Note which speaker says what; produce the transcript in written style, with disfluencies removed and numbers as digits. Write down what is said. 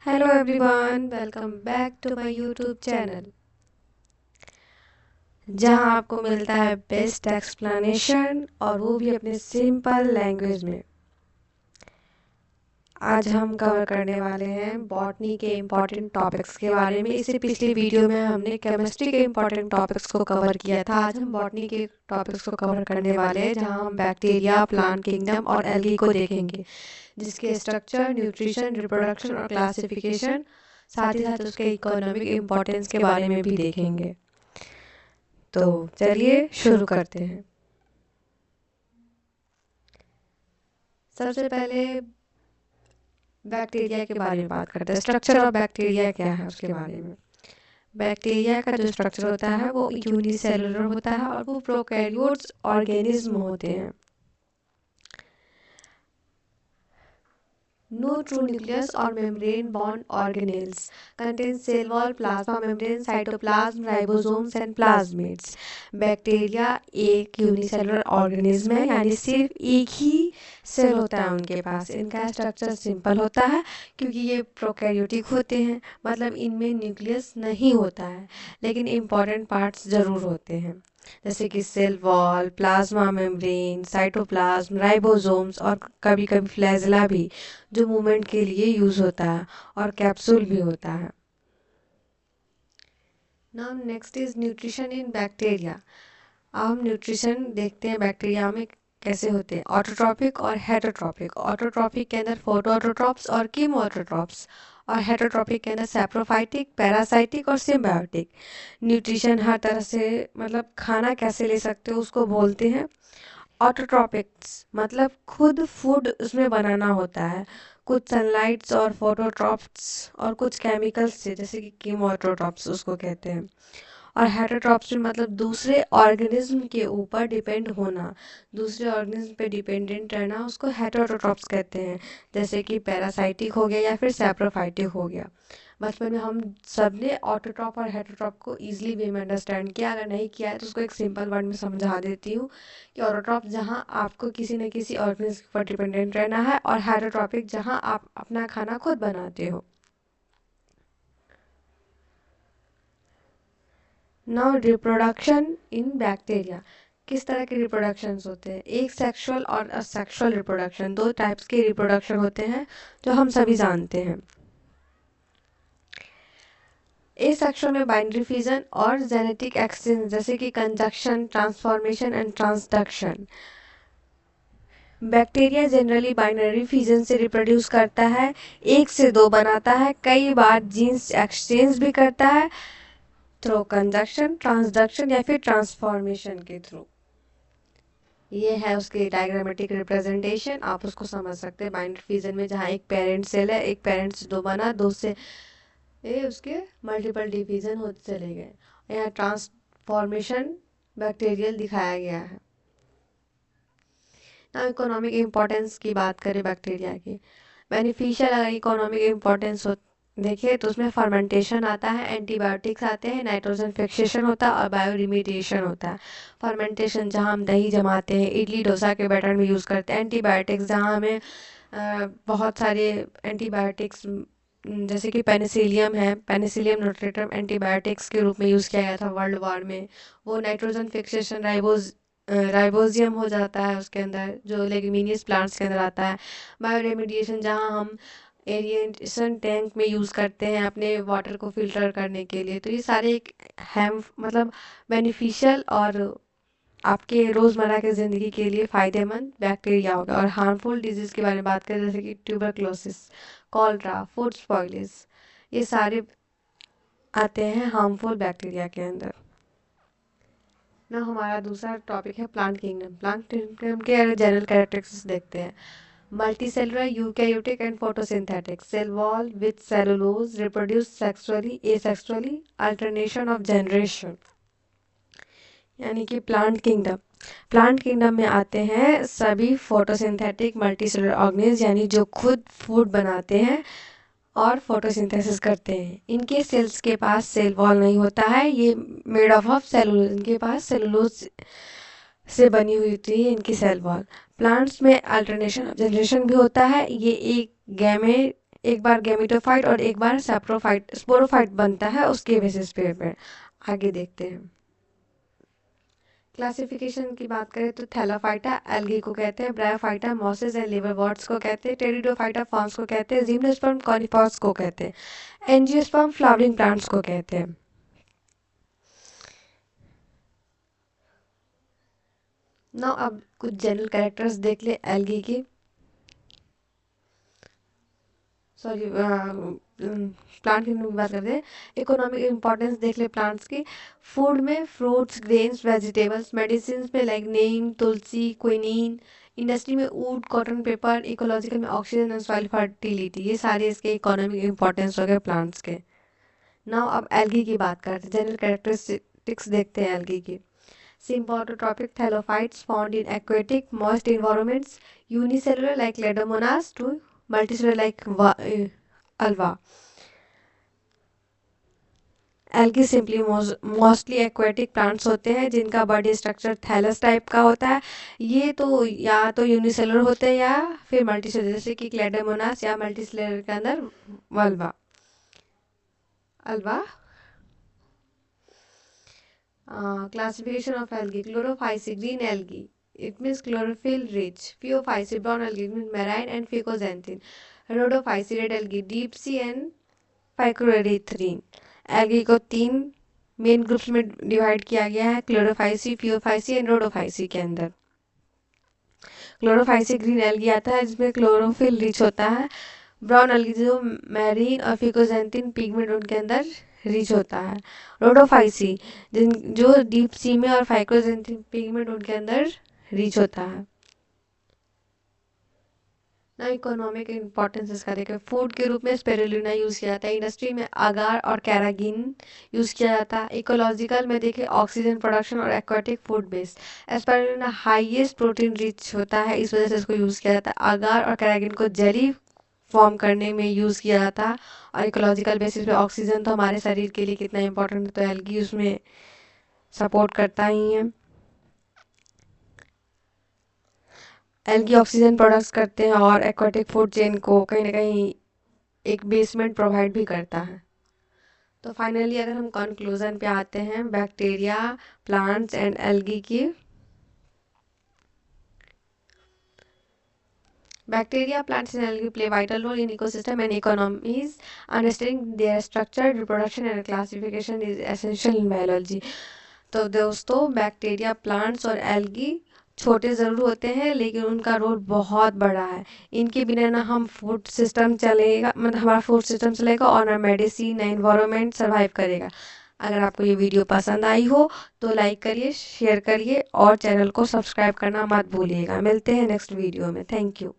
Speaker 1: Hello everyone, welcome back to my YouTube channel जहां आपको मिलता है बेस्ट एक्सप्लेनेशन और वो भी अपने सिंपल लैंग्वेज में। आज हम कवर करने वाले हैं बॉटनी के इम्पॉर्टेंट टॉपिक्स के बारे में। इससे पिछली वीडियो में हमने केमिस्ट्री के इम्पॉर्टेंट टॉपिक्स को कवर किया था। आज हम बॉटनी के टॉपिक्स को कवर करने वाले हैं जहां हम बैक्टीरिया, प्लांट किंगडम और एल्गी को देखेंगे, जिसके स्ट्रक्चर, न्यूट्रिशन, रिप्रोडक्शन और क्लासिफिकेशन, साथ ही साथ उसके इकोनॉमिक इम्पोर्टेंस के बारे में भी देखेंगे। तो चलिए शुरू करते हैं। सबसे पहले बैक्टीरिया के बारे में बात करते हैं। स्ट्रक्चर ऑफ बैक्टीरिया क्या है उसके बारे में। बैक्टीरिया का जो स्ट्रक्चर होता है वो यूनिसेलुलर होता है और वो प्रोकैरियोट्स ऑर्गेनिज्म होते हैं। No true nucleus or membrane bound organelles. Contains cell wall, plasma membrane, cytoplasm, ribosomes and plasmids. Bacteria एक यूनिसेलुलर ऑर्गेनिज्म है, यानी सिर्फ एक ही सेल होता है उनके पास। इनका स्ट्रक्चर सिंपल होता है क्योंकि ये प्रोकैरियोटिक होते हैं, मतलब इनमें न्यूक्लियस नहीं होता है, लेकिन इम्पॉर्टेंट पार्ट्स ज़रूर होते हैं, जैसे कि cell wall, plasma membrane, cytoplasm, ribosomes और कभी कभी फ्लैजेला भी, जो मूवमेंट के लिए यूज होता है, और कैप्सूल भी होता है। Now next is nutrition in bacteria. अब हम न्यूट्रिशन देखते हैं बैक्टीरिया में कैसे होते हैं। ऑटोट्रॉपिक और हेटरोट्रॉपिक। ऑटोट्रॉपिक के अंदर फोटोऑटोट्रॉप्स और कीमोऑटोट्रॉप्स, और हेटरोट्रॉपिक के अंदर सैप्रोफाइटिक, पैरासाइटिक और सिम्बायोटिक। न्यूट्रिशन हर तरह से, मतलब खाना कैसे ले सकते हो उसको बोलते हैं। ऑटोट्रॉपिक्स मतलब खुद फूड उसमें बनाना होता है, कुछ सनलाइट्स और फोटोट्रॉप्स और कुछ केमिकल्स से, जैसे कि कीमोट्रोट्रॉप्स उसको कहते हैं। और हेटरोट्रॉप्स में मतलब दूसरे ऑर्गेनिज्म के ऊपर डिपेंड होना, दूसरे ऑर्गेनिज्म पे डिपेंडेंट रहना, उसको हेटरोट्रॉप्स कहते हैं, जैसे कि पैरासाइटिक हो गया या फिर सैप्रोफाइटिक हो गया। बचपन में हम सब ने ऑटोट्रॉप और हेटरोट्रॉप को ईजिली वे में अंडरस्टैंड किया। अगर नहीं किया है तो उसको एक सिंपल वर्ड में समझा देती हूँ कि ऑटोट्रॉप जहाँ आपको किसी न किसी ऑर्गेनिज्म पर डिपेंडेंट रहना है, और हेटरोट्रॉपिक जहाँ आप अपना खाना खुद बनाते हो। Now reproduction in bacteria. किस तरह के रिप्रोडक्शंस होते हैं। एक सेक्सुअल और असेक्सुअल रिप्रोडक्शन, दो टाइप्स के रिप्रोडक्शन होते हैं जो हम सभी जानते हैं। एसेक्सुअल में बाइनरी फिजन और जेनेटिक एक्सचेंज, जैसे कि conjunction, transformation and transduction. Bacteria generally binary fission से रिप्रोड्यूस करता है, एक से दो बनाता है, कई बार जीन्स एक्सचेंज भी करता है थ्रू कंजक्शन, ट्रांसडक्शन या फिर ट्रांसफॉर्मेशन के थ्रू। ये है उसके डायग्रामेटिक रिप्रेजेंटेशन, आप उसको समझ सकते हैं। बाइनरी फिजन में जहाँ एक पेरेंट सेल है, एक पेरेंट से दो बना, दो से ये उसके मल्टीपल डिवीजन होते चले गए। यहाँ ट्रांसफॉर्मेशन बैक्टीरियल दिखाया गया है। ना इकोनॉमिक इम्पोर्टेंस की बात करें बैक्टीरिया की, बेनिफिशियल अगर इकोनॉमिक इम्पोर्टेंस हो देखे तो उसमें फर्मेंटेशन आता है, एंटीबायोटिक्स आते हैं, नाइट्रोजन फिक्सेशन होता है और बायो रिमीडिएशन होता है। फर्मेंटेशन जहाँ हम दही जमाते हैं, इडली डोसा के बैटर में यूज़ करते हैं। एंटीबायोटिक्स जहाँ हमें बहुत सारे एंटीबायोटिक्स, जैसे कि पेनिसिलियम है, पेनिसिलियम नोटेट्रम एंटीबायोटिक्स के रूप में यूज़ किया गया था वर्ल्ड वॉर में। वो नाइट्रोजन फिक्सेशन राइबोजियम हो जाता है उसके अंदर, जो लेग्यूमिनियस प्लांट्स के अंदर आता है। बायो रेमिडिएशन जहाँ हम एरिएशन टैंक में यूज़ करते हैं अपने वाटर को फिल्टर करने के लिए। तो ये सारे एक हैम, मतलब बेनिफिशियल और आपके रोज़मर्रा की ज़िंदगी के लिए फ़ायदेमंद बैक्टीरिया होगा। और हार्मफुल डिजीज़ के बारे में बात करें, जैसे कि ट्यूबरक्लोसिस, कॉलरा, फूड स्पॉइलिस, ये सारे आते हैं हार्मफुल बैक्टीरिया के अंदर। ना हमारा दूसरा टॉपिक है प्लांट किंगडम। प्लांट किंगडम के जनरल कैरेक्टरिस्टिक्स देखते हैं। Multicellular, eukaryotic and photosynthetic. Cell wall with cellulose, reproduce sexually, asexually, alternation of generation. यानी कि प्लांट किंगडम में आते हैं सभी फोटोसिंथेटिक मल्टीसेलुलर ऑर्गेनिज्म, यानी जो खुद फूड बनाते हैं और फोटोसिंथेसिस करते हैं। इनके सेल्स के पास सेल वॉल नहीं होता है, ये मेड ऑफ सेलुलोज, इनके पास सेलुलोज से बनी हुई होती है इनकी सेल वॉल। प्लांट्स में अल्टरनेशन ऑफ जनरेशन भी होता है, ये एक एक बार गैमेटोफाइट और एक बार सैप्रोफाइट स्पोरोफाइट बनता है उसके बेसिस पे। आगे देखते हैं। क्लासिफिकेशन की बात करें तो थैलाफाइटा एल्गी को कहते हैं, ब्रायोफाइटा मॉसेस एंड लिवरवर्ट्स को कहते हैं, टेरिडोफाइटा फॉर्म्स को कहते हैं, जिम्नोस्पर्म कॉनिफॉर्स को कहते हैं, एंजियोस्पर्म फ्लावरिंग प्लांट्स को कहते हैं। नाउ अब कुछ जनरल कैरेक्टर्स देख ले एल्गी की। सॉरी, प्लांट की बात करते हैं। इकोनॉमिक इम्पोर्टेंस देख ले प्लांट्स की। फूड में फ्रूट्स, ग्रेन्स, वेजिटेबल्स, मेडिसिन में लाइक नीम, तुलसी, क्विनीन, इंडस्ट्री में वुड, कॉटन, पेपर, इकोलॉजिकल में ऑक्सीजन एंड सॉइल फर्टिलिटी, ये सारे इसके इकोनॉमिक इम्पोर्टेंस हो गए प्लांट्स के। नाउ अब एल्गी की बात करते हैं, जनरल कैरेक्टरिस्टिक्स देखते हैं एल्गी की। Symbiotic thallophytes found in aquatic, moist environments, unicellular like Ledomonas to multicellular like Alva. Algae simply mostly aquatic plants होते हैं जिनका बॉडी स्ट्रक्चर थैलस टाइप का होता है। ये तो या तो यूनिसेलुलर होते हैं या फिर मल्टीसेलुलर, जैसे कि क्लेडोमोनास या मल्टीसेलुलर के अंदर vulva Alva. Classification of algae: chlorophyce, green algae, it means chlorophyll rich. Phaeophyce, brown algae, it means marine and phycoxanthin. Rhodophyce, red algae, deep sea and phycoerythrine. algae को 3 मेन ग्रुप्स में divide किया गया है, Chlorophyceae, Phaeophyceae and Rhodophyceae के अंदर। Chlorophyceae green algae आता है जिसमें क्लोरोफिल रिच होता है। ब्राउन एल्गी जो मैरीन और फिकोजेंथिन पिगमेंट उनके अंदर रिच होता है। रोडोफाइसी जो डीप सी में और फाइकोजेंथिन पिगमेंट उनके अंदर रिच होता है। ना इकोनॉमिक इम्पोर्टेंस इसका देखें, फूड के रूप में स्पिरुलिना यूज़ किया जाता है, इंडस्ट्री में अगार और कैरागिन यूज़ किया जाता है, इकोलॉजिकल में देखें ऑक्सीजन प्रोडक्शन और aquatic food base. Spirulina highest protein rich होता है, इस वजह से इसको यूज़ किया जाता है। अगार और कैरागिन को जेली फॉर्म करने में यूज़ किया जाता है। और इकोलॉजिकल बेसिस पे ऑक्सीजन तो हमारे शरीर के लिए कितना इंपॉर्टेंट है, तो एल्गी उसमें सपोर्ट करता ही है। एल्गी ऑक्सीजन प्रोडक्ट्स करते हैं और एक्वाटिक फूड चेन को कहीं ना कहीं एक बेसमेंट प्रोवाइड भी करता है। तो फाइनली अगर हम कंक्लूजन पे आते हैं बैक्टीरिया, प्लांट्स एंड एल्गी की। Bacteria, plants and algae play vital role in ecosystem and economies. Understanding their structure, reproduction and classification is essential in biology. तो दोस्तों बैक्टीरिया, प्लांट्स और एल्गी छोटे ज़रूर होते हैं लेकिन उनका रोल बहुत बड़ा है। इनके बिना ना हम फूड सिस्टम चलेगा, मतलब हमारा फूड सिस्टम चलेगा और ना मेडिसिन, ना इन्वायरमेंट सर्वाइव करेगा। अगर आपको ये वीडियो पसंद आई हो तो लाइक करिए, शेयर करिए और चैनल को सब्सक्राइब करना मत भूलिएगा। मिलते हैं नेक्स्ट वीडियो में। Thank you.